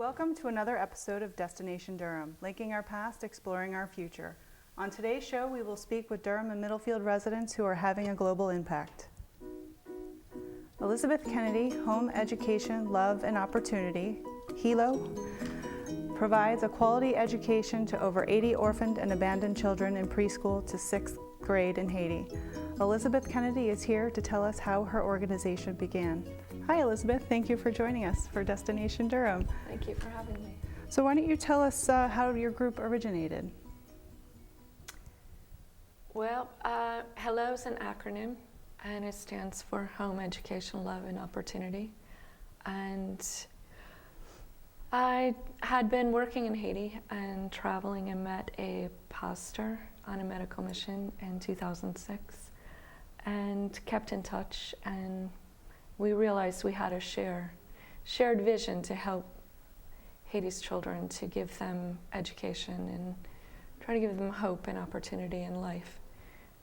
Welcome to another episode of Destination Durham, linking our past, exploring our future. On today's show, we will speak with Durham and Middlefield residents who are having a global impact. Elisabeth Kennedy, Home Education, Love and Opportunity, HELO, provides a quality education to over 80 orphaned and abandoned children in preschool to 6th grade in Haiti. Elisabeth Kennedy is here to tell us how her organization began. Hi Elisabeth, thank you for joining us for Destination Durham. Thank you for having me. So why don't you tell us how your group originated? Well, HELO is an acronym, and it stands for Home Education, Love and Opportunity. And I had been working in Haiti and traveling and met a pastor on a medical mission in 2006 and kept in touch, and we realized we had a shared vision to help Haiti's children, to give them education and try to give them hope and opportunity in life.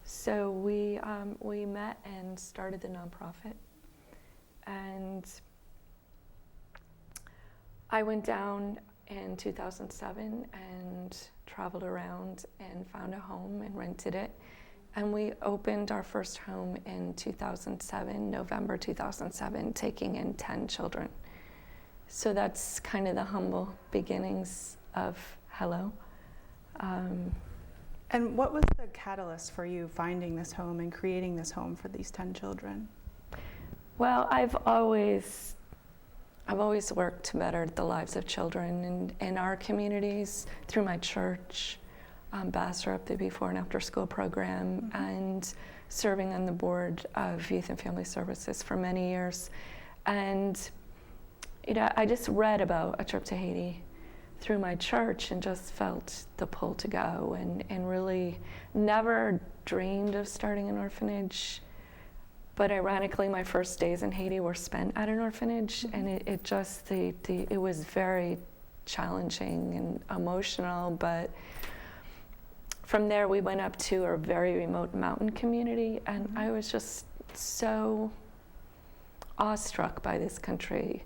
So we met and started the nonprofit, and I went down in 2007 and traveled around and found a home and rented it. And we opened our first home in 2007, November 2007, taking in 10 children. So that's kind of the humble beginnings of HELO. And what was the catalyst for you finding this home and creating this home for these 10 children? Well, I've always worked to better the lives of children in our communities through my church, ambassador of the before and after school program, and serving on the board of Youth and Family Services for many years. And I just read about a trip to Haiti through my church and just felt the pull to go, and really never dreamed of starting an orphanage. But ironically, my first days in Haiti were spent at an orphanage, and it was very challenging and emotional. But from there, we went up to a very remote mountain community, and I was just so awestruck by this country.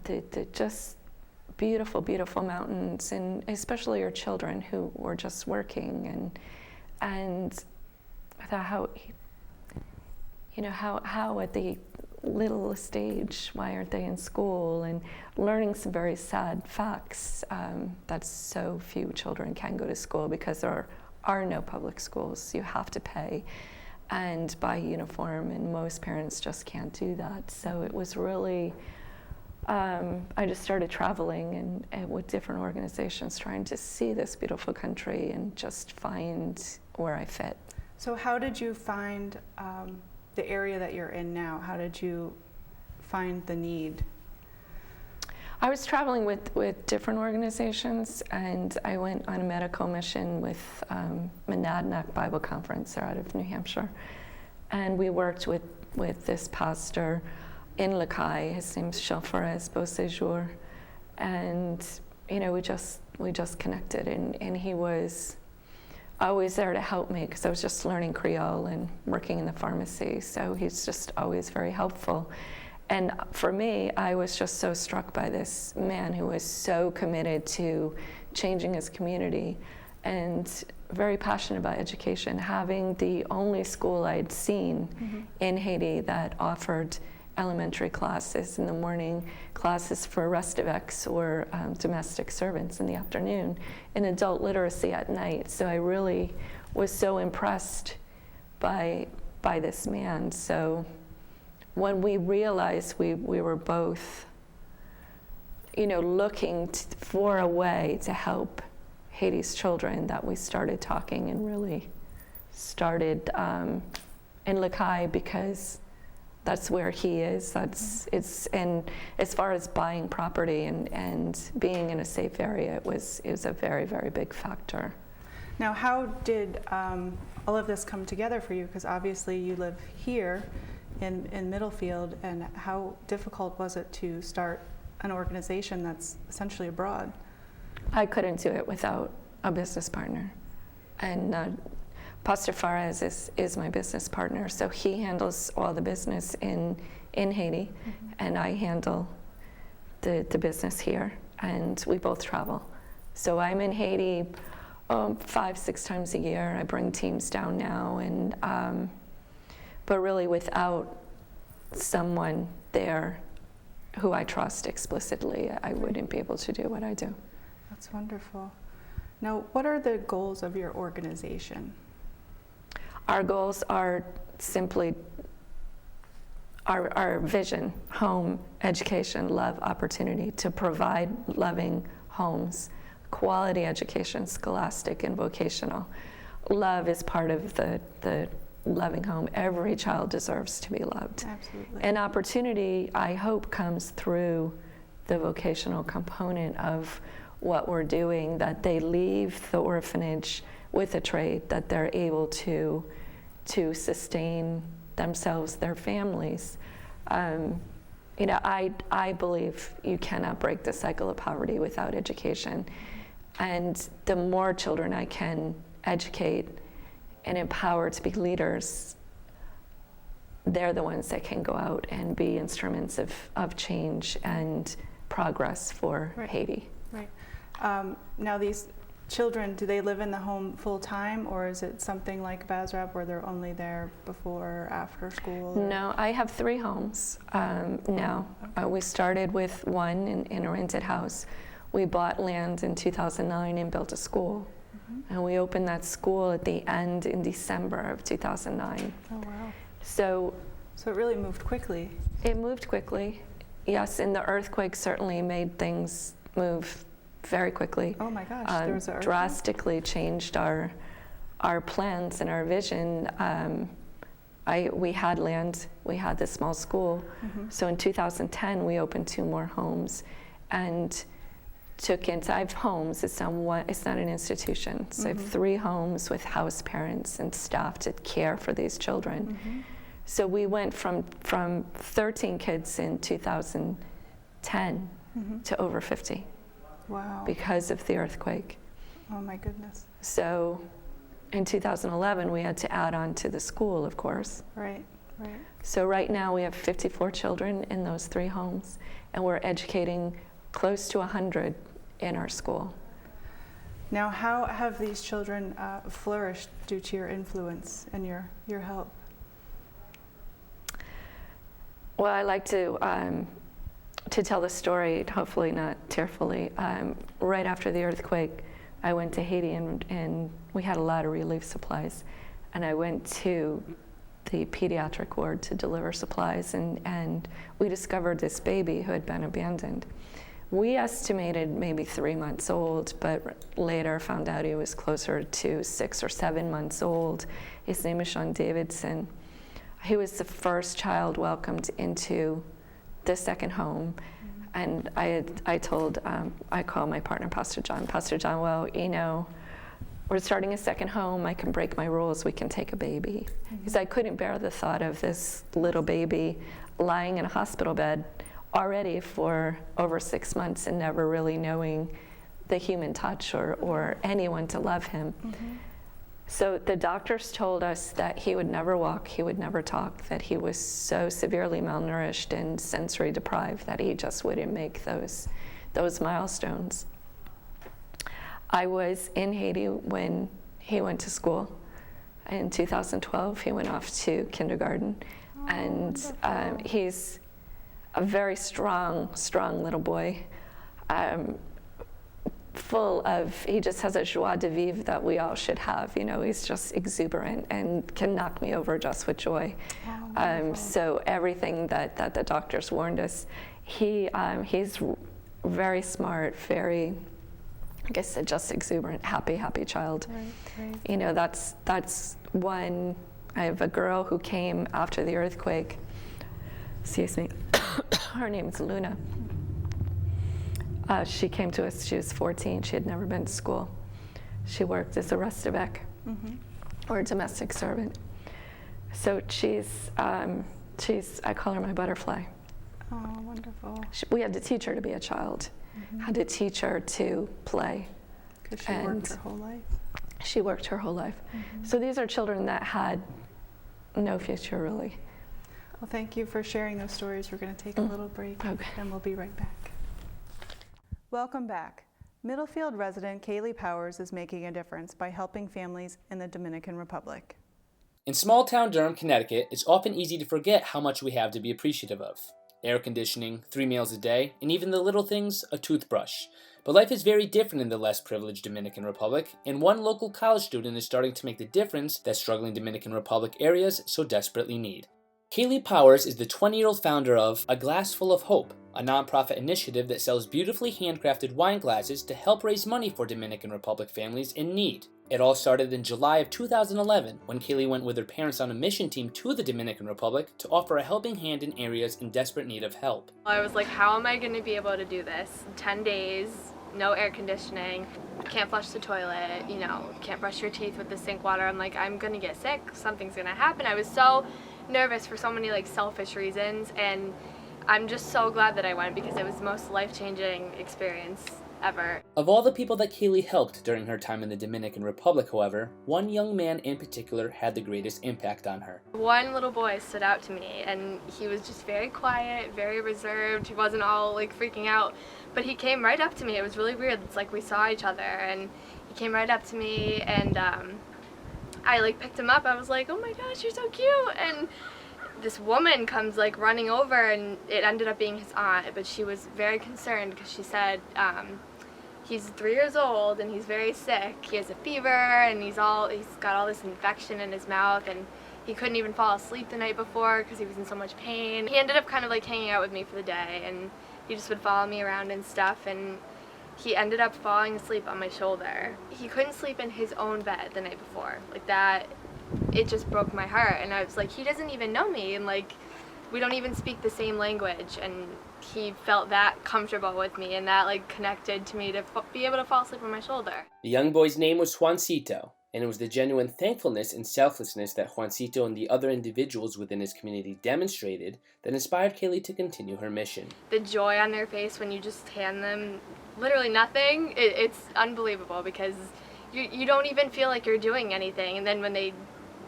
The just beautiful, beautiful mountains, and especially your children who were just working, and I thought how at the littlest age, why aren't they in school, and learning some very sad facts that so few children can go to school because there are no public schools. You have to pay and buy uniform, and most parents just can't do that. So it was really, I just started traveling and with different organizations trying to see this beautiful country and just find where I fit. So how did you find the area that you're in now? How did you find the need? I was traveling with different organizations, and I went on a medical mission with Monadnock Bible Conference. They're out of New Hampshire. And we worked with this pastor in Lakai. His name's Chauffeurs Beauséjour. And we just connected, and he was always there to help me because I was just learning Creole and working in the pharmacy. So he's just always very helpful. And for me, I was just so struck by this man who was so committed to changing his community and very passionate about education, having the only school I'd seen in Haiti that offered elementary classes in the morning, classes for restivex or domestic servants in the afternoon, and adult literacy at night. So I really was so impressed by this man. So when we realized we were both, looking for a way to help Haiti's children, that we started talking and really started in Lakai, because that's where he is. And as far as buying property and being in a safe area, it was a very, very big factor. Now, how did all of this come together for you? Because obviously you live here in Middlefield, and how difficult was it to start an organization that's essentially abroad? I couldn't do it without a business partner. And Pastor Fares is my business partner, so he handles all the business in Haiti, and I handle the business here. and we both travel. So I'm in Haiti 5-6 times a year. I bring teams down now, and but really without someone there who I trust explicitly, I wouldn't be able to do what I do. That's wonderful. Now, what are the goals of your organization? Our goals are simply our vision: home, education, love, opportunity, to provide loving homes, quality education, scholastic and vocational. Love is part of the loving home. Every child deserves to be loved. Absolutely. And opportunity, I hope, comes through the vocational component of what we're doing, that they leave the orphanage with a trade, that they're able to sustain themselves, their families. You know, I believe you cannot break the cycle of poverty without education. And the more children I can educate and empower to be leaders, they're the ones that can go out and be instruments of change and progress for Haiti. Right. Now these children, do they live in the home full time, or is it something like Basrab where they're only there before or after school? Or? No, I have 3 homes now. Okay. We started with one in a rented house. We bought land in 2009 and built a school. Mm-hmm. And we opened that school at the end in December of 2009. Oh, wow. So it really moved quickly. It moved quickly. Yes, and the earthquake certainly made things move very quickly. Oh my gosh, there was an earthquake? Drastically changed our plans and our vision. We had land, we had this small school. Mm-hmm. So in 2010, we opened 2 more homes and took in 5 homes. It's not an institution. So I have 3 homes with house parents and staff to care for these children. Mm-hmm. So we went from 13 kids in 2010 to over 50. Wow. Because of the earthquake. Oh my goodness. So in 2011, we had to add on to the school, of course. Right, right. So right now we have 54 children in those 3 homes, and we're educating close to 100 in our school. Now, how have these children flourished due to your influence and your help? Well, I like to tell the story, hopefully not tearfully. Right after the earthquake, I went to Haiti and we had a lot of relief supplies. And I went to the pediatric ward to deliver supplies, and we discovered this baby who had been abandoned. We estimated maybe 3 months old, but later found out he was closer to 6 or 7 months old. His name is Sean Davidson. He was the first child welcomed into the second home. And I called my partner, Pastor John, well, you know, we're starting a second home. I can break my rules. We can take a baby. Because I couldn't bear the thought of this little baby lying in a hospital bed already for over 6 months and never really knowing the human touch or anyone to love him. Mm-hmm. So the doctors told us that he would never walk, he would never talk, that he was so severely malnourished and sensory deprived that he just wouldn't make those milestones. I was in Haiti when he went to school. In 2012, he went off to kindergarten. Oh, and he's a very strong little boy. He just has a joie de vivre that we all should have. You know, he's just exuberant and can knock me over just with joy. Oh, so everything that the doctors warned us, he's very smart, very, like I said, just exuberant, happy child. Right. You know, that's one. I have a girl who came after the earthquake. Excuse me. Her name's Luna. She came to us, she was 14, she had never been to school. She worked as a Restavec, or a domestic servant. So she's, I call her my butterfly. Oh, wonderful. We had to teach her to be a child, had to teach her to play. Because she worked her whole life? She worked her whole life. So these are children that had no future, really. Well, thank you for sharing those stories. We're going to take a little break, and we'll be right back. Welcome back. Middlefield resident Kaylee Powers is making a difference by helping families in the Dominican Republic. In small-town Durham, Connecticut, it's often easy to forget how much we have to be appreciative of. Air conditioning, 3 meals a day, and even the little things, a toothbrush. But life is very different in the less privileged Dominican Republic, and one local college student is starting to make the difference that struggling Dominican Republic areas so desperately need. Kaylee Powers is the 20-year-old founder of A Glass Full of Hope, a nonprofit initiative that sells beautifully handcrafted wine glasses to help raise money for Dominican Republic families in need. It all started in July of 2011 when Kaylee went with her parents on a mission team to the Dominican Republic to offer a helping hand in areas in desperate need of help. I was like, how am I going to be able to do this? 10 days, no air conditioning, can't flush the toilet, can't brush your teeth with the sink water. I'm like, I'm going to get sick, something's going to happen. I was so nervous for so many selfish reasons, and I'm just so glad that I went because it was the most life-changing experience ever. Of all the people that Kaylee helped during her time in the Dominican Republic, however, one young man in particular had the greatest impact on her. One little boy stood out to me, and he was just very quiet, very reserved. He wasn't all freaking out, but he came right up to me. It was really weird. It's like we saw each other, and he came right up to me, and I picked him up. I was like, oh my gosh, you're so cute. And this woman comes running over, and it ended up being his aunt, but she was very concerned because she said he's 3 years old and he's very sick. He has a fever, and he's got all this infection in his mouth, and he couldn't even fall asleep the night before because he was in so much pain. He ended up kind of hanging out with me for the day, and he just would follow me around and stuff, and he ended up falling asleep on my shoulder. He couldn't sleep in his own bed the night before. That, it just broke my heart, and I was like, he doesn't even know me, and we don't even speak the same language, and he felt that comfortable with me, and that connected to me to be able to fall asleep on my shoulder. The young boy's name was Juancito, and it was the genuine thankfulness and selflessness that Juancito and the other individuals within his community demonstrated that inspired Kaylee to continue her mission. The joy on their face when you just hand them literally nothing, it's unbelievable, because you don't even feel like you're doing anything, and then when they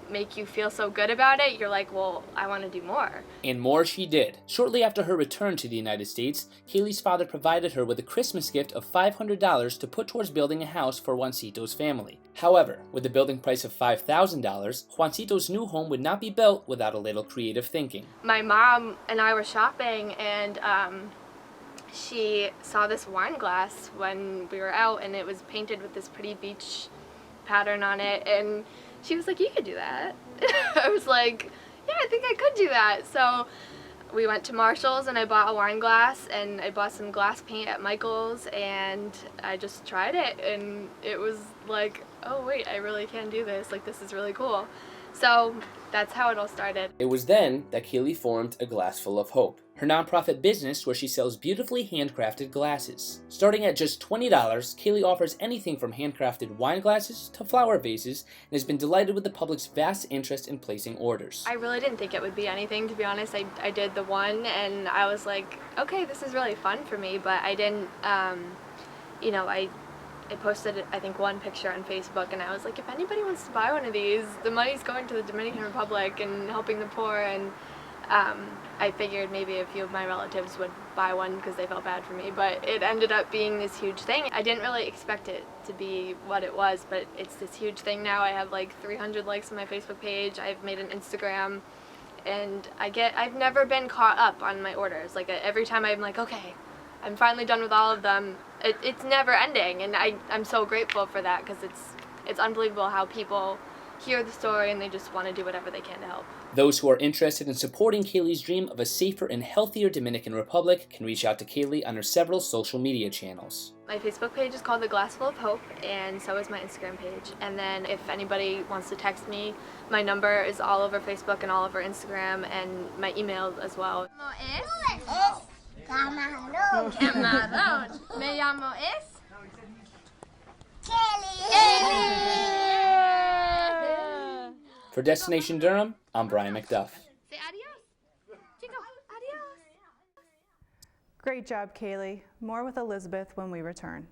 make you feel so good about it, you're like, well, I want to do more. And more she did. Shortly after her return to the United States, Kaylee's father provided her with a Christmas gift of $500 to put towards building a house for Juancito's family. However, with the building price of $5,000, Juancito's new home would not be built without a little creative thinking. My mom and I were shopping, and she saw this wine glass when we were out, and it was painted with this pretty beach pattern on it, and she was like, you could do that. I was like, yeah, I think I could do that. So we went to Marshall's, and I bought a wine glass, and I bought some glass paint at Michael's, and I just tried it, and it was like, oh wait, I really can do this. This is really cool. So that's how it all started. It was then that Kaylee formed A Glass Full of Hope, her nonprofit business where she sells beautifully handcrafted glasses. Starting at just $20, Kaylee offers anything from handcrafted wine glasses to flower vases, and has been delighted with the public's vast interest in placing orders. I really didn't think it would be anything, to be honest. I did the one, and I was like, okay, this is really fun for me, but I didn't, I posted, I think, one picture on Facebook, and I was like, if anybody wants to buy one of these, the money's going to the Dominican Republic and helping the poor, and I figured maybe a few of my relatives would buy one because they felt bad for me, but it ended up being this huge thing. I didn't really expect it to be what it was, but it's this huge thing now. I have 300 likes on my Facebook page. I've made an Instagram, and I've never been caught up on my orders. Every time I'm like, okay, I'm finally done with all of them. It's never ending, and I'm so grateful for that, because it's unbelievable how people hear the story and they just want to do whatever they can to help. Those who are interested in supporting Kaylee's dream of a safer and healthier Dominican Republic can reach out to Kaylee on her several social media channels. My Facebook page is called The Glass Full of Hope, and so is my Instagram page. And then if anybody wants to text me, my number is all over Facebook and all over Instagram, and my email as well. Camarón. Camarón. Me llamo es For Destination Durham, I'm Brian McDuff. Say adios. Chico, adios. Great job, Kaylee. More with Elisabeth when we return.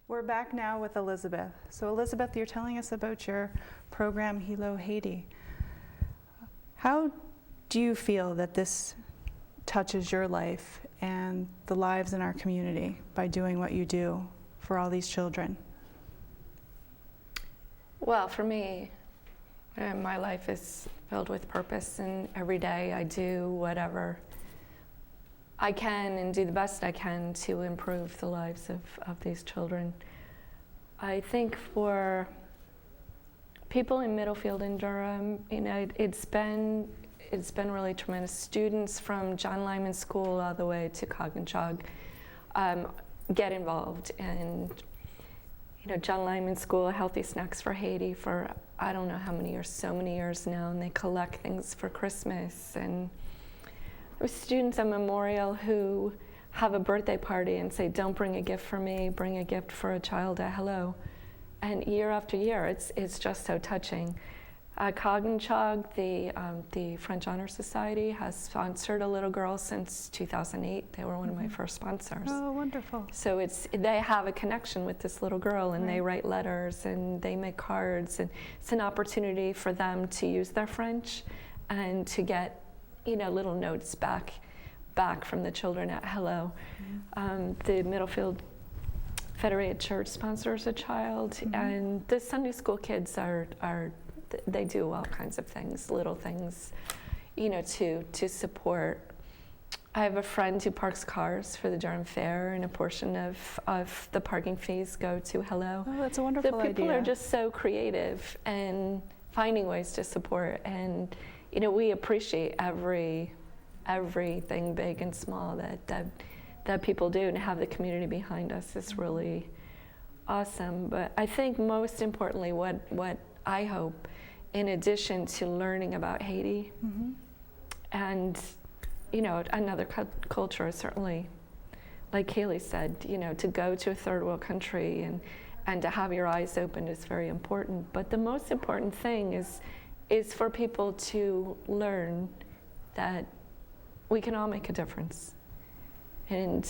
We're back now with Elisabeth. So Elisabeth, you're telling us about your program, Hello Haiti. How do you feel that this touches your life and the lives in our community by doing what you do for all these children? Well, for me, my life is filled with purpose, and every day I do whatever I can and do the best I can to improve the lives of these children. I think for people in Middlefield and Durham, you know, it's been really tremendous. Students from John Lyman School all the way to Cognichog get involved, and you know, John Lyman School, Healthy Snacks for Haiti, for I don't know how many years, so many years now, and they collect things for Christmas. And there's students at Memorial who have a birthday party and say, don't bring a gift for me, bring a gift for a child at Hello. And year after year, it's just so touching. Cognichog, the French Honor Society, has sponsored a little girl since 2008. They were one of my first sponsors. Oh, wonderful. So they have a connection with this little girl, and they write letters and they make cards, and it's an opportunity for them to use their French and to get, you know, little notes back from the children at Hello. The Middlefield Federated Church sponsors a child, and the Sunday school kids they do all kinds of things, little things, you know, to support. I have a friend who parks cars for the Durham Fair, and a portion of the parking fees go to Hello. Oh, that's a wonderful idea. The people are just so creative and finding ways to support, and you know, we appreciate everything big and small that people do, and have the community behind us is really awesome. But I think most importantly, what I hope, in addition to learning about Haiti, and you know, another culture, certainly, like Kaylee said, you know, to go to a third world country and to have your eyes opened is very important. But the most important thing is for people to learn that we can all make a difference. And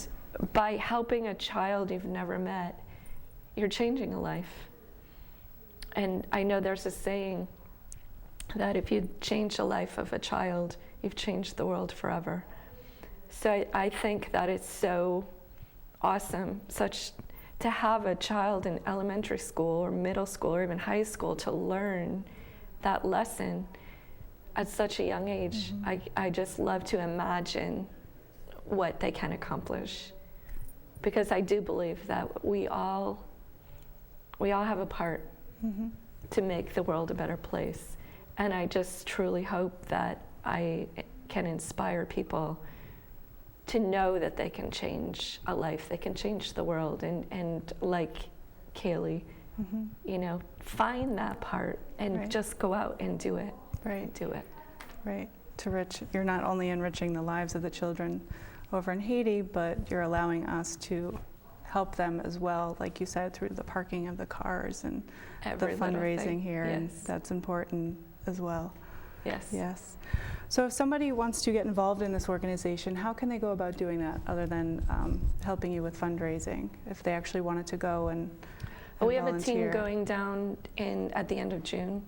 by helping a child you've never met, you're changing a life. And I know there's a saying that if you change the life of a child, you've changed the world forever. So I think that it's so awesome, to have a child in elementary school or middle school or even high school to learn that lesson at such a young age. I just love to imagine what they can accomplish, because I do believe that we all have a part to make the world a better place. And I just truly hope that I can inspire people to know that they can change a life, they can change the world, and like Kaylee, you know, find that part and just go out and do it. Do it. Right. You're not only enriching the lives of the children over in Haiti, but you're allowing us to help them as well, like you said, through the parking of the cars and the fundraising here, and that's important as well. Yes. So if somebody wants to get involved in this organization, how can they go about doing that other than helping you with fundraising, if they actually wanted to go and we have volunteer? a team going down at the end of June.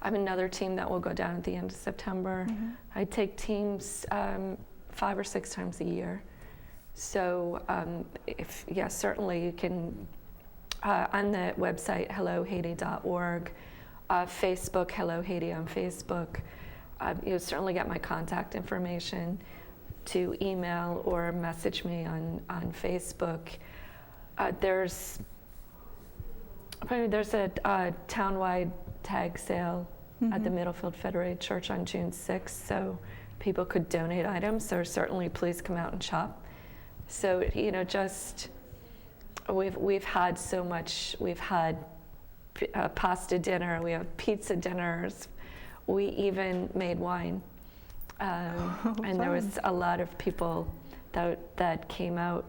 I have another team that will go down at the end of September. I take teams 5 or 6 times a year. So certainly you can, on the website hellohaiti.org, Facebook, Hello Haiti on Facebook. You'll certainly get my contact information to email or message me on Facebook. There's a townwide tag sale at the Middlefield Federated Church on June 6th, so people could donate items, so certainly please come out and shop. So, you know, just we've had so much. We've had pasta dinner, we have pizza dinners, we even made wine, and there was a lot of people that came out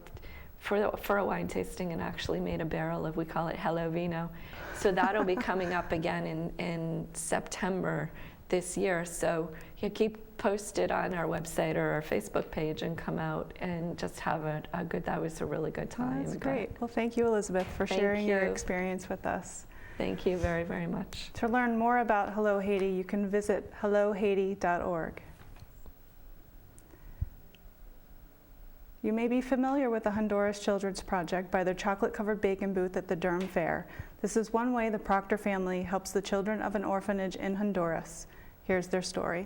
for a wine tasting and actually made a barrel of, we call it Hello Vino. So that'll be coming up again in September this year. So you keep posted on our website or our Facebook page and come out and just have that was a really good time. Oh, that's great. Well, thank you, Elisabeth, for sharing your experience with us. Thank you very, very much. To learn more about Hello Haiti, you can visit hellohaiti.org. You may be familiar with the Honduras Children's Project by their chocolate-covered bacon booth at the Durham Fair. This is one way the Proctor family helps the children of an orphanage in Honduras. Here's their story.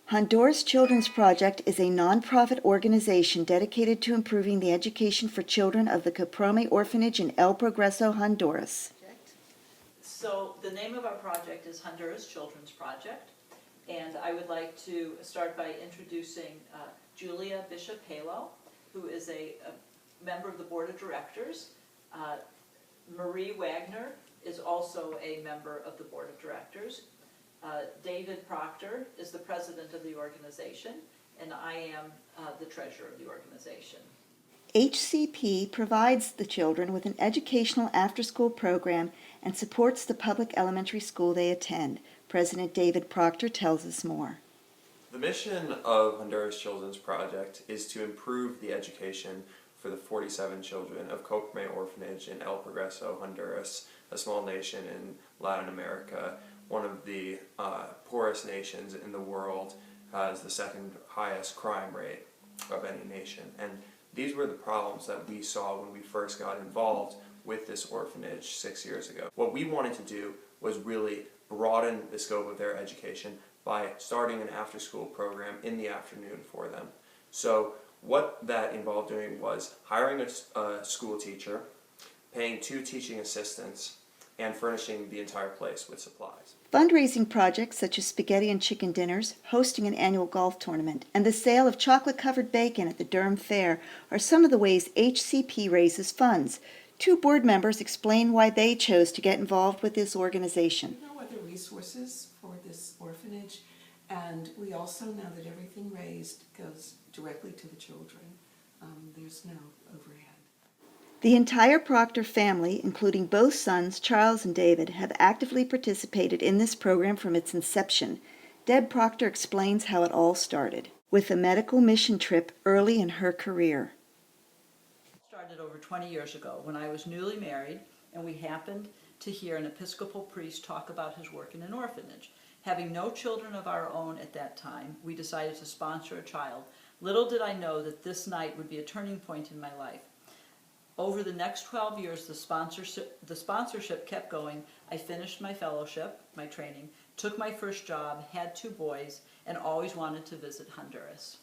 Honduras Children's Project is a nonprofit organization dedicated to improving the education for children of the Caprome Orphanage in El Progreso, Honduras. So the name of our project is Honduras Children's Project, and I would like to start by introducing Julia Bishop-Halo, who is a member of the Board of Directors. Marie Wagner is also a member of the Board of Directors. David Proctor is the president of the organization, and I am the treasurer of the organization. HCP provides the children with an educational after-school program and supports the public elementary school they attend. President David Proctor tells us more. The mission of Honduras Children's Project is to improve the education for the 47 children of Caprome Orphanage in El Progreso, Honduras, a small nation in Latin America, one of the poorest nations in the world, has the second highest crime rate of any nation. And these were the problems that we saw when we first got involved with this orphanage 6 years ago. What we wanted to do was really broaden the scope of their education by starting an after-school program in the afternoon for them. So what that involved doing was hiring a school teacher, paying 2 teaching assistants, and furnishing the entire place with supplies. Fundraising projects such as spaghetti and chicken dinners, hosting an annual golf tournament, and the sale of chocolate-covered bacon at the Durham Fair are some of the ways HCP raises funds. 2 board members explain why they chose to get involved with this organization. No other resources for this orphanage, and we also know that everything raised goes directly to the children. There's no overhead. The entire Proctor family, including both sons, Charles and David, have actively participated in this program from its inception. Deb Proctor explains how it all started, with a medical mission trip early in her career. It started over 20 years ago when I was newly married, and we happened to hear an Episcopal priest talk about his work in an orphanage. Having no children of our own at that time, we decided to sponsor a child. Little did I know that this night would be a turning point in my life. Over the next 12 years, the sponsorship kept going. I finished my fellowship, my training, took my first job, had 2 boys, and always wanted to visit Honduras.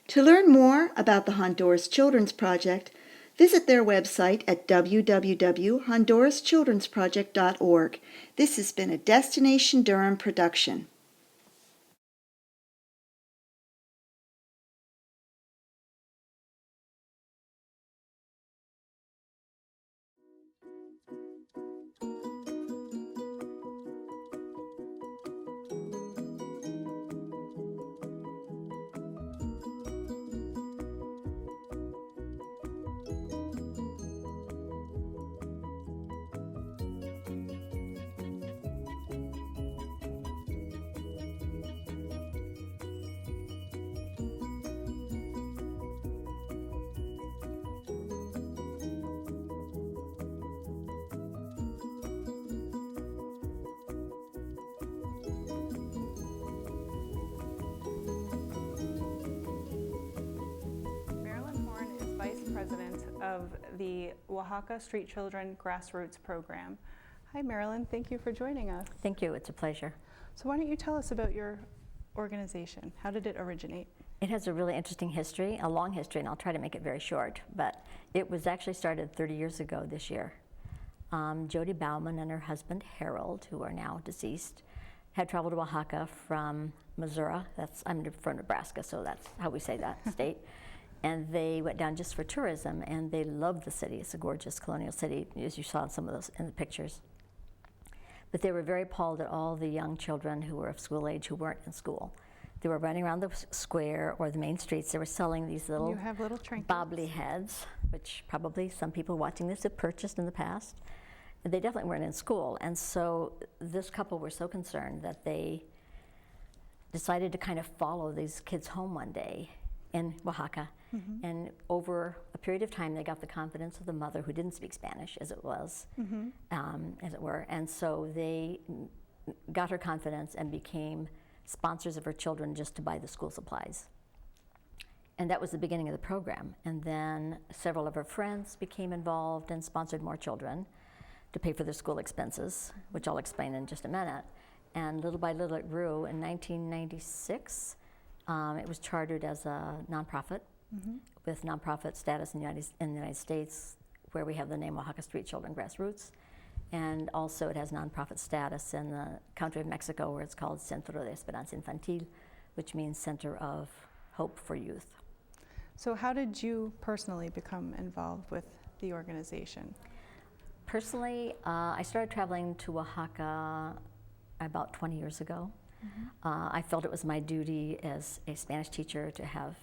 To learn more about the Honduras Children's Project, visit their website at www.honduraschildrensproject.org. This has been a Destination Durham production. Marilyn Horne is Vice President of the Oaxaca Street Children Grassroots program. Hi Marilyn, thank you for joining us. Thank you, it's a pleasure. So why don't you tell us about your organization? How did it originate? It has a really interesting history, a long history, and I'll try to make it very short, but it was actually started 30 years ago this year. Jody Bauman and her husband Harold, who are now deceased, had traveled to Oaxaca from Missouri. I'm from Nebraska, so that's how we say that state. And they went down just for tourism, and they loved the city. It's a gorgeous colonial city, as you saw in some of those in the pictures. But they were very appalled at all the young children who were of school age who weren't in school. They were running around the square or the main streets. They were selling these little bobbly heads, which probably some people watching this have purchased in the past. They definitely weren't in school. And so this couple were so concerned that they decided to kind of follow these kids home one day in Oaxaca. Mm-hmm. And over a period of time, they got the confidence of the mother, who didn't speak Spanish, as it was, as it were. And so they got her confidence and became sponsors of her children just to buy the school supplies. And that was the beginning of the program. And then several of her friends became involved and sponsored more children to pay for their school expenses, which I'll explain in just a minute. And little by little it grew. In 1996, it was chartered as a nonprofit with nonprofit status in the United States, where we have the name Oaxaca Street Children Grassroots. And also it has nonprofit status in the country of Mexico, where it's called Centro de Esperanza Infantil, which means Center of Hope for Youth. So how did you personally become involved with the organization? Personally, I started traveling to Oaxaca about 20 years ago. I felt it was my duty as a Spanish teacher to have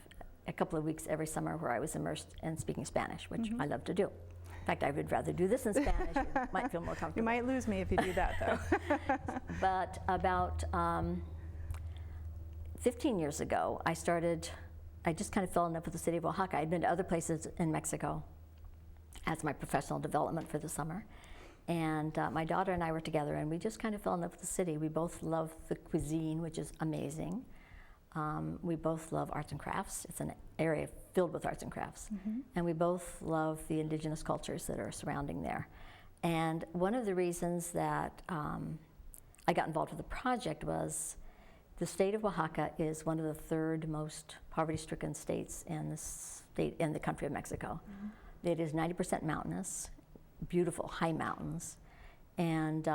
a couple of weeks every summer where I was immersed in speaking Spanish, which I love to do. In fact, I would rather do this in Spanish. You might feel more comfortable. You might lose me if you do that, though. But about 15 years ago, I just kind of fell in love with the city of Oaxaca. I'd been to other places in Mexico as my professional development for the summer. And my daughter and I were together, and we just kind of fell in love with the city. We both love the cuisine, which is amazing. We both love arts and crafts. It's an area filled with arts and crafts. And we both love the indigenous cultures that are surrounding there. And one of the reasons that I got involved with the project was the state of Oaxaca is one of the third most poverty-stricken states in the country of Mexico. It is 90% mountainous, beautiful high mountains, and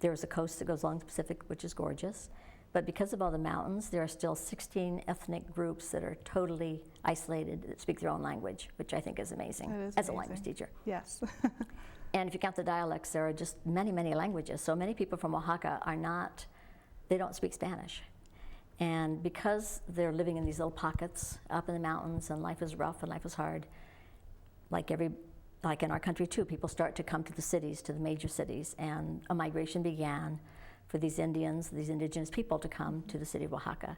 there's a coast that goes along the Pacific, which is gorgeous. But because of all the mountains, there are still 16 ethnic groups that are totally isolated that speak their own language, which I think is amazing as a language teacher. Yes. And if you count the dialects, there are just many, many languages. So many people from Oaxaca they don't speak Spanish. And because they're living in these little pockets up in the mountains, and life is rough and life is hard, like in our country too, people start to come to the cities, to the major cities, and a migration began for these Indians, these indigenous people, to come to the city of Oaxaca.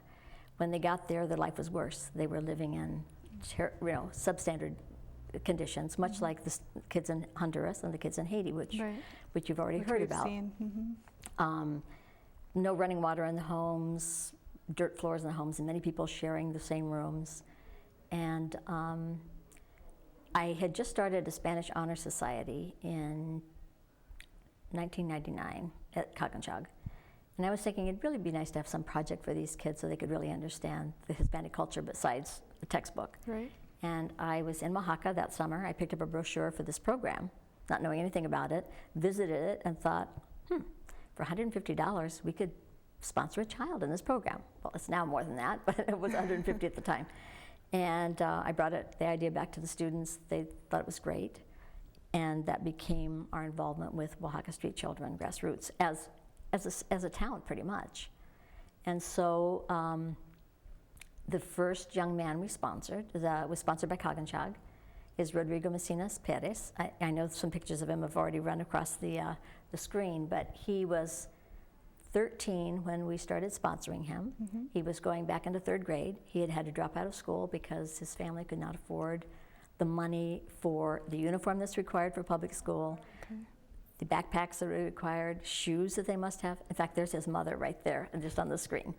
When they got there, their life was worse. They were living in substandard conditions, much like the kids in Honduras and the kids in Haiti, which you've already heard about. No running water in the homes, dirt floors in the homes, and many people sharing the same rooms. And I had just started a Spanish Honor Society in 1999 at Caganchag. And I was thinking it'd really be nice to have some project for these kids so they could really understand the Hispanic culture besides the textbook. And I was in Oaxaca that summer. I picked up a brochure for this program, not knowing anything about it, visited it, and thought, for $150, we could sponsor a child in this program. Well, it's now more than that, but it was $150 at the time. And I brought the idea back to the students. They thought it was great. And that became our involvement with Oaxaca Street Children Grassroots as a town, pretty much. And so the first young man we sponsored was sponsored by Caganchag, is Rodrigo Macinas Perez. I know some pictures of him have already run across the screen, but he was 13 when we started sponsoring him. He was going back into third grade. He had to drop out of school because his family could not afford the money for the uniform that's required for public school, the backpacks that are required, shoes that they must have. In fact, there's his mother right there, just on the screen.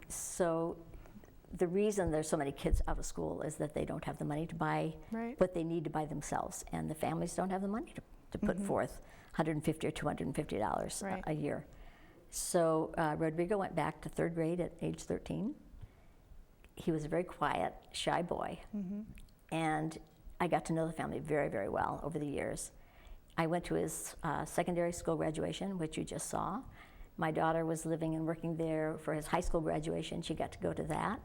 So the reason there's so many kids out of school is that they don't have the money to buy what they need to buy themselves, and the families don't have the money to put forth $150 or $250 a year. So Rodrigo went back to third grade at age 13. He was a very quiet, shy boy, and I got to know the family very, very well over the years. I went to his secondary school graduation, which you just saw. My daughter was living and working there for his high school graduation. She got to go to that.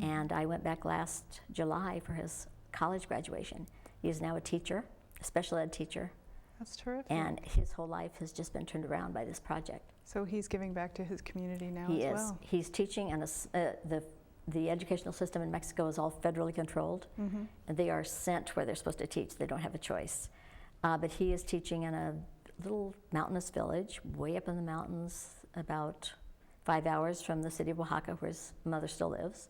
And I went back last July for his college graduation. He is now a teacher, a special ed teacher. That's terrific. And his whole life has just been turned around by this project. So he's giving back to his community now as well. He is. He's teaching, and the educational system in Mexico is all federally controlled. And they are sent where they're supposed to teach. They don't have a choice. But he is teaching in a little mountainous village way up in the mountains, about 5 hours from the city of Oaxaca, where his mother still lives.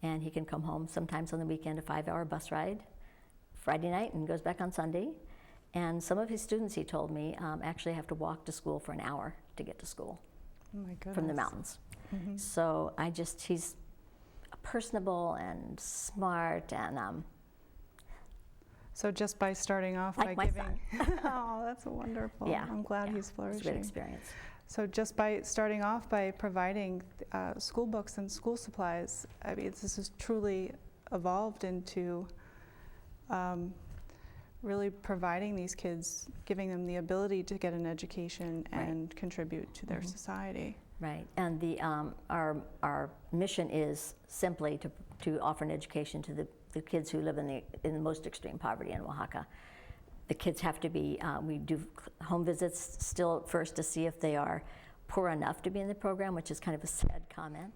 And he can come home sometimes on the weekend, a 5-hour bus ride, Friday night, and goes back on Sunday. And some of his students, he told me, actually have to walk to school for an hour to get to school. Oh my goodness. From the mountains. So he's personable and smart, and so just by starting off like by my giving, oh, that's wonderful. Yeah, I'm glad yeah, he's flourishing. It's a good experience. So just by starting off by providing school books and school supplies, I mean, this has truly evolved into really providing these kids, giving them the ability to get an education and contribute to their society. Right, and our mission is simply to offer an education to the kids who live in the most extreme poverty in Oaxaca. The kids have to be, we do home visits still at first to see if they are poor enough to be in the program, which is kind of a sad comment.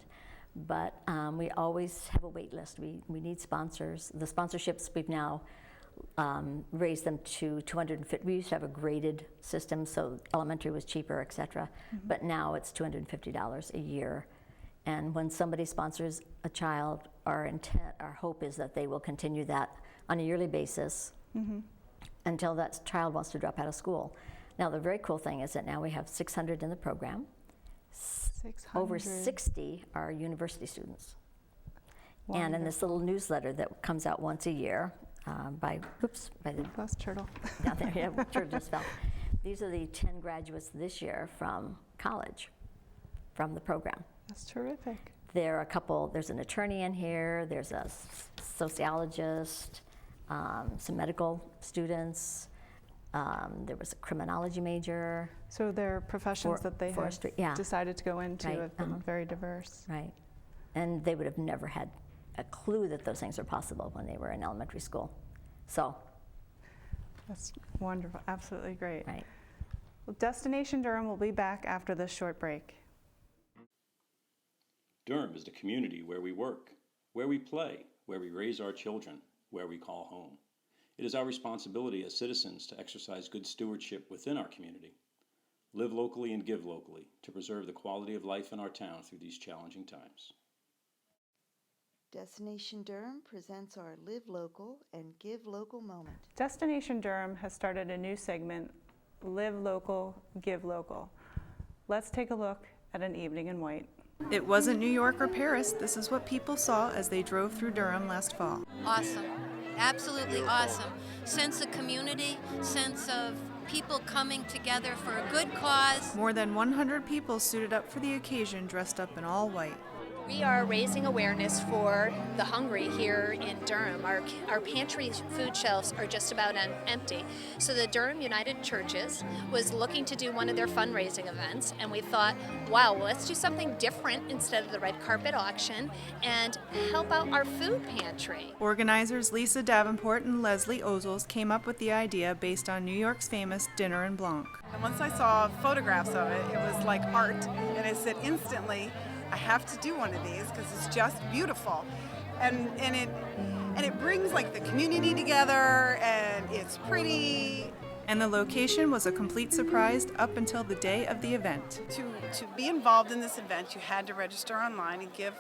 But we always have a wait list. We need sponsors. The sponsorships we've now raised them to $250. We used to have a graded system, so elementary was cheaper, et cetera. But now it's $250 a year. And when somebody sponsors a child, our hope is that they will continue that on a yearly basis until that child wants to drop out of school. Now, the very cool thing is that now we have 600 in the program. 600. Over 60 are university students. Wonderful. And in this little newsletter that comes out once a year by the Plus turtle. down there, yeah, turtle just fell. These are the 10 graduates this year from college, from the program. That's terrific. There are a couple, there's an attorney in here, there's a sociologist, some medical students, there was a criminology major. So their professions that they have decided to go into have been very diverse. Right, and they would have never had a clue that those things are possible when they were in elementary school. So. That's wonderful, absolutely great. Right. Well, Destination Durham will be back after this short break. Durham is the community where we work, where we play, where we raise our children, where we call home. It is our responsibility as citizens to exercise good stewardship within our community. Live locally and give locally to preserve the quality of life in our town through these challenging times. Destination Durham presents our Live Local and Give Local moment. Destination Durham has started a new segment, Live Local, Give Local. Let's take a look at an evening in white. It wasn't New York or Paris. This is what people saw as they drove through Durham last fall. Awesome. Absolutely awesome. Sense of community, sense of people coming together for a good cause. More than 100 people suited up for the occasion, dressed up in all white. We are raising awareness for the hungry here in Durham. Our pantry food shelves are just about empty. So the Durham United Churches was looking to do one of their fundraising events, and we thought, wow, well, let's do something different instead of the red carpet auction and help out our food pantry. Organizers Lisa Davenport and Leslie Ozels came up with the idea based on New York's famous Dinner and Blanc. And once I saw photographs of it, it was like art, and I said instantly, I have to do one of these because it's just beautiful, and it brings like the community together, and it's pretty. And the location was a complete surprise up until the day of the event. To be involved in this event, you had to register online and give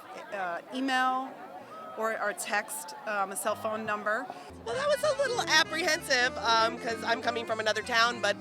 email or text a cell phone number. Well, that was a little apprehensive because I'm coming from another town, but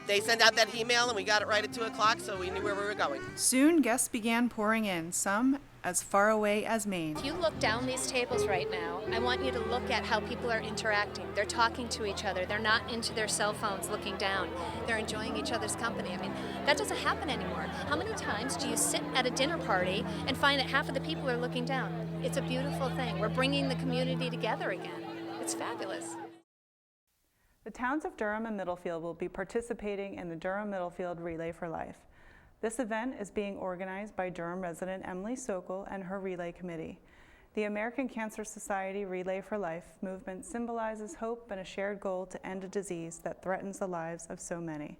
they sent out that email and we got it right at 2 o'clock, so we knew where we were going. Soon guests began pouring in, some as far away as Maine. If you look down these tables right now, I want you to look at how people are interacting. They're talking to each other. They're not into their cell phones looking down. They're enjoying each other's company. I mean, that doesn't happen anymore. How many times do you sit at a dinner party and find that half of the people are looking down? It's a beautiful thing. We're bringing the community together again. It's fabulous. The towns of Durham and Middlefield will be participating in the Durham Middlefield Relay for Life. This event is being organized by Durham resident Emily Sokol and her Relay Committee. The American Cancer Society Relay for Life movement symbolizes hope and a shared goal to end a disease that threatens the lives of so many.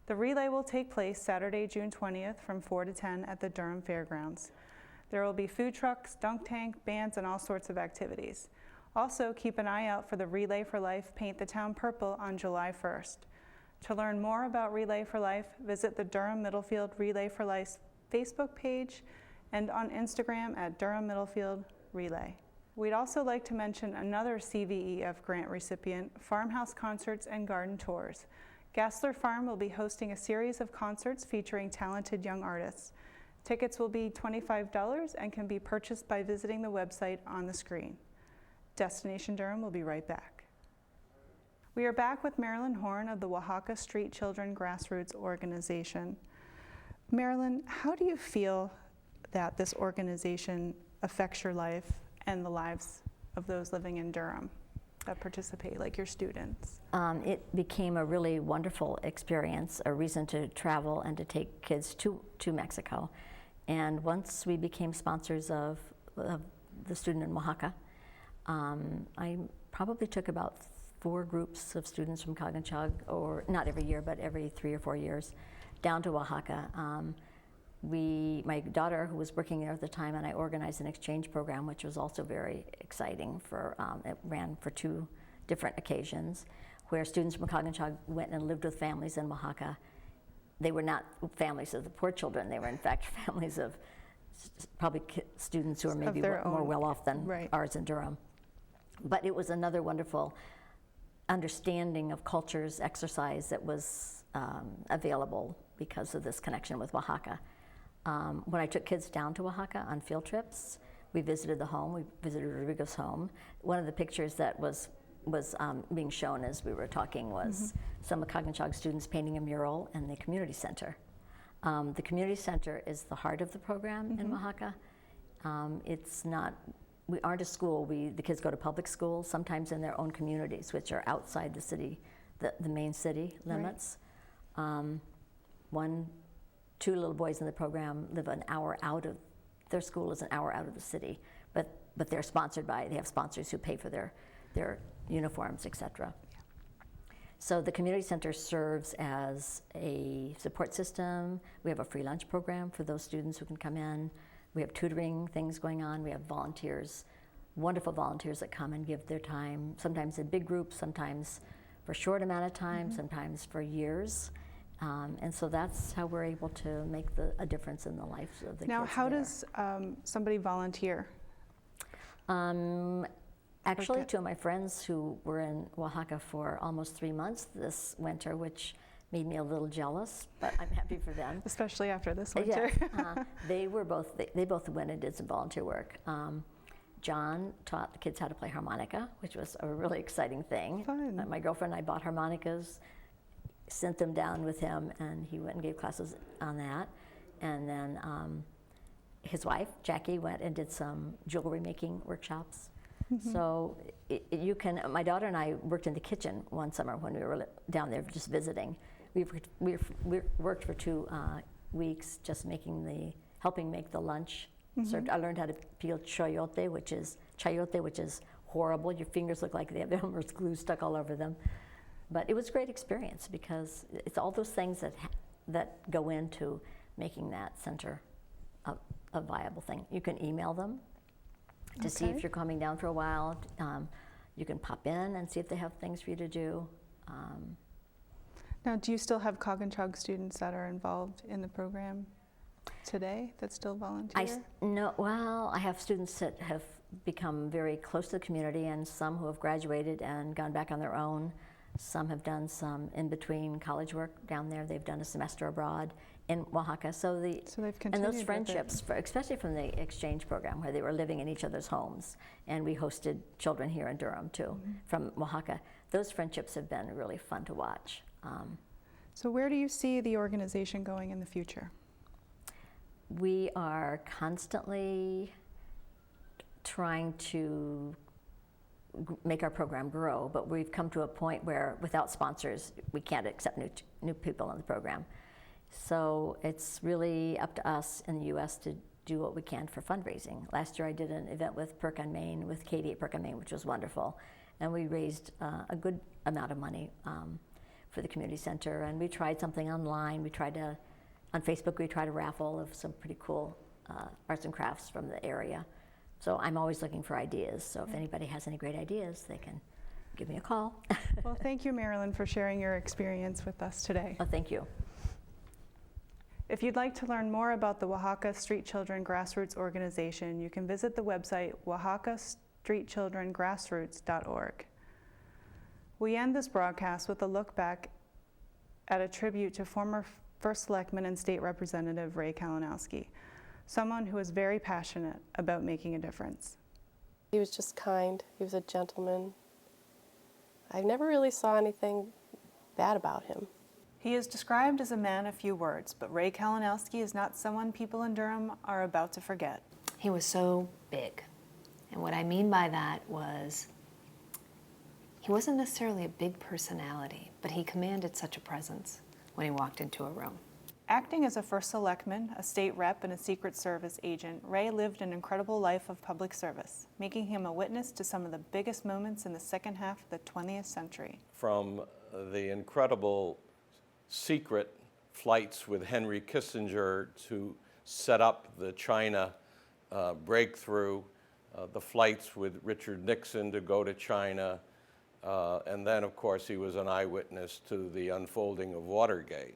The relay will take place Saturday, June 20th from 4 to 10 at the Durham Fairgrounds. There will be food trucks, dunk tank, bands, and all sorts of activities. Also, keep an eye out for the Relay for Life Paint the Town Purple on July 1st. To learn more about Relay for Life, visit the Durham Middlefield Relay for Life Facebook page and on Instagram at Durham Middlefield Relay. We'd also like to mention another CVEF grant recipient, Farmhouse Concerts and Garden Tours. Gassler Farm will be hosting a series of concerts featuring talented young artists. Tickets will be $25 and can be purchased by visiting the website on the screen. Destination Durham will be right back. We are back with Marilyn Horne of the Oaxaca Street Children Grassroots organization. Marilyn, how do you feel that this organization affects your life and the lives of those living in Durham that participate, like your students? It became a really wonderful experience, a reason to travel and to take kids to Mexico. And once we became sponsors of the student in Oaxaca, I probably took about 4 groups of students from Cognachog, or not every year, but every 3 or 4 years, down to Oaxaca. My daughter, who was working there at the time, and I organized an exchange program, which was also very exciting. It ran for 2 different occasions, where students from Cognachog went and lived with families in Oaxaca. They were not families of the poor children. They were, in fact, families of probably students who are maybe more well-off than ours in Durham. But it was another wonderful understanding of cultures exercise that was available because of this connection with Oaxaca. When I took kids down to Oaxaca on field trips, we visited the home, we visited Rodrigo's home. One of the pictures that was being shown as we were talking was some of Cognachog students painting a mural in the community center. The community center is the heart of the program in Oaxaca. We aren't a school. The kids go to public schools, sometimes in their own communities, which are outside the city, the main city limits. Right. 2 little boys in the program live an hour out of, their school is an hour out of the city, but they're sponsored by, they have sponsors who pay for their uniforms, etc. So the community center serves as a support system. We have a free lunch program for those students who can come in. We have tutoring things going on. We have volunteers, wonderful volunteers that come and give their time, sometimes in big groups, sometimes for a short amount of time, sometimes for years. And so that's how we're able to make a difference in the lives of the kids. Now, how does somebody volunteer? Actually, 2 of my friends who were in Oaxaca for almost 3 months this winter, which made me a little jealous, but I'm happy for them. Especially after this winter. Yes. They both went and did some volunteer work. John taught the kids how to play harmonica, which was a really exciting thing. Fun. My girlfriend and I bought harmonicas, sent them down with him, and he went and gave classes on that. And then his wife, Jackie, went and did some jewelry making workshops. So my daughter and I worked in the kitchen one summer when we were down there just visiting. We worked for 2 weeks just helping make the lunch. So I learned how to peel chayote, which is horrible. Your fingers look like they have almost glue stuck all over them. But it was a great experience because it's all those things that go into making that center a viable thing. You can email them to see if you're coming down for a while. You can pop in and see if they have things for you to do. Now, do you still have Cognachog students that are involved in the program today that still volunteer? I have students that have become very close to the community, and some who have graduated and gone back on their own. Some have done some in-between college work down there. They've done a semester abroad in Oaxaca. So they've continued. And those friendships, especially from the exchange program where they were living in each other's homes, and we hosted children here in Durham too, from Oaxaca. Those friendships have been really fun to watch. So where do you see the organization going in the future? We are constantly trying to make our program grow, but we've come to a point where without sponsors we can't accept new people in the program. So it's really up to us in the U.S. to do what we can for fundraising. Last year I did an event with Perk on Main, with Kaylee at Perk on Main, which was wonderful, and we raised a good amount of money for the community center. And we tried something online. On Facebook we tried a raffle of some pretty cool arts and crafts from the area. So I'm always looking for ideas. So if anybody has any great ideas, they can give me a call. Well, thank you, Marilyn, for sharing your experience with us today. Oh, thank you. If you'd like to learn more about the Oaxaca Street Children Grassroots organization, you can visit the website streetchildrengrassroots.org. We end this broadcast with a look back at a tribute to former First Selectman and State Representative Ray Kalinowski, someone who is very passionate about making a difference. He was just kind. He was a gentleman. I never really saw anything bad about him. He is described as a man of few words, but Ray Kalinowski is not someone people in Durham are about to forget. He was so big. And what I mean by that was he wasn't necessarily a big personality, but he commanded such a presence when he walked into a room. Acting as a first selectman, a state rep, and a Secret Service agent, Ray lived an incredible life of public service, making him a witness to some of the biggest moments in the second half of the 20th century. From the incredible secret flights with Henry Kissinger to set up the China breakthrough, the flights with Richard Nixon to go to China, and then, of course, he was an eyewitness to the unfolding of Watergate.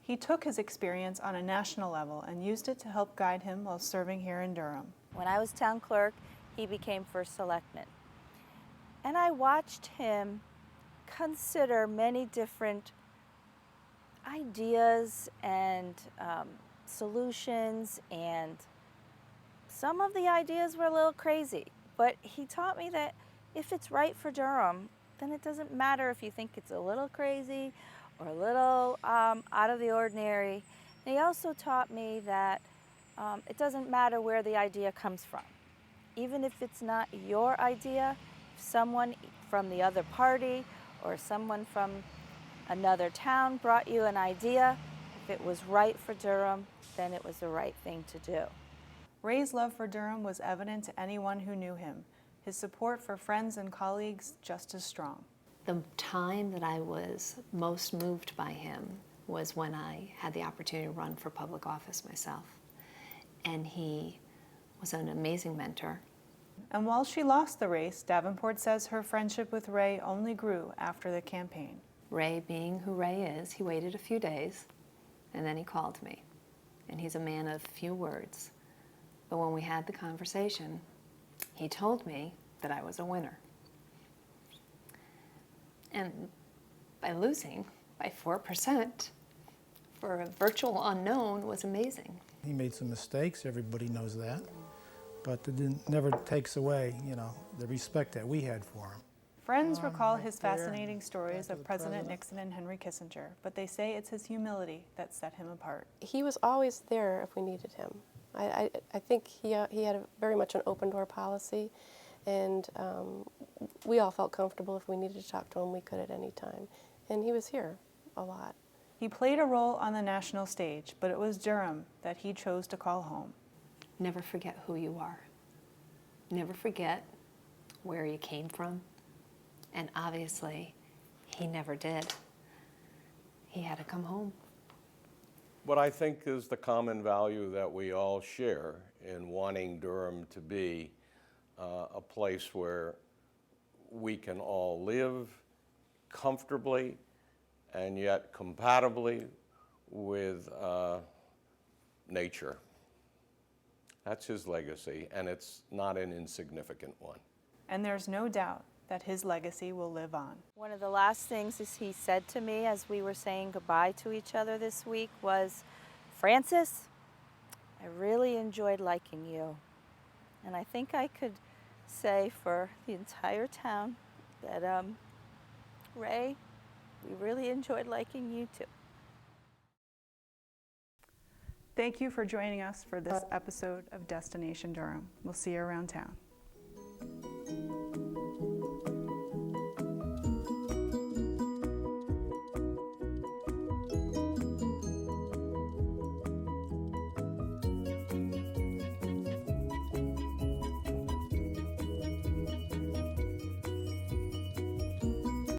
He took his experience on a national level and used it to help guide him while serving here in Durham. When I was town clerk, he became first selectman. And I watched him consider many different ideas and solutions, and some of the ideas were a little crazy. But he taught me that if it's right for Durham, then it doesn't matter if you think it's a little crazy or a little out of the ordinary. And he also taught me that it doesn't matter where the idea comes from. Even if it's not your idea, if someone from the other party or someone from another town brought you an idea, if it was right for Durham, then it was the right thing to do. Ray's love for Durham was evident to anyone who knew him. His support for friends and colleagues just as strong. The time that I was most moved by him was when I had the opportunity to run for public office myself. And he was an amazing mentor. And while she lost the race, Davenport says her friendship with Ray only grew after the campaign. Ray, being who Ray is, he waited a few days, and then he called me. And he's a man of few words. But when we had the conversation, he told me that I was a winner. And by losing by 4% for a virtual unknown was amazing. He made some mistakes, everybody knows that, but it never takes away, the respect that we had for him. Friends recall his fascinating stories of President Nixon and Henry Kissinger, but they say it's his humility that set him apart. He was always there if we needed him. I think he had very much an open door policy, and we all felt comfortable if we needed to talk to him, we could at any time. And he was here a lot. He played a role on the national stage, but it was Durham that he chose to call home. Never forget who you are. Never forget where you came from. And obviously, he never did. He had to come home. What I think is the common value that we all share in wanting Durham to be a place where we can all live comfortably and yet compatibly with nature. That's his legacy, and it's not an insignificant one. And there's no doubt that his legacy will live on. One of the last things he said to me as we were saying goodbye to each other this week was, "Frances, I really enjoyed liking you." And I think I could say for the entire town that, Ray, we really enjoyed liking you too. Thank you for joining us for this episode of Destination Durham. We'll see you around town.